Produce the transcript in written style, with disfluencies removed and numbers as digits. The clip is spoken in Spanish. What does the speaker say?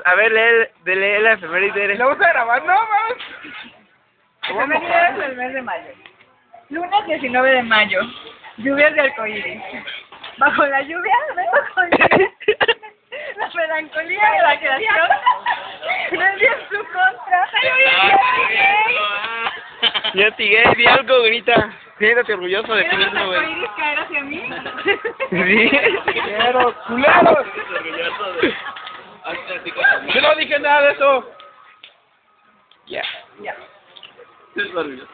A ver, lee la efeméride. ¿Lo vamos a grabar? No, mames. Efemérides del mes de mayo. Lunes 19 de mayo. Lluvias de arcoíris. Bajo la lluvia, vengo con la melancolía de la creación. Nadie en su contra. Yo tigué, di algo, grita. Siéntate orgulloso de ti ¿Vieron los mismo, güey. arcoíris caer hacia mí? Sí. ¡Culeros! ¡Culeros! Yo no dije nada de eso. Ya. Ya. Es orgulloso.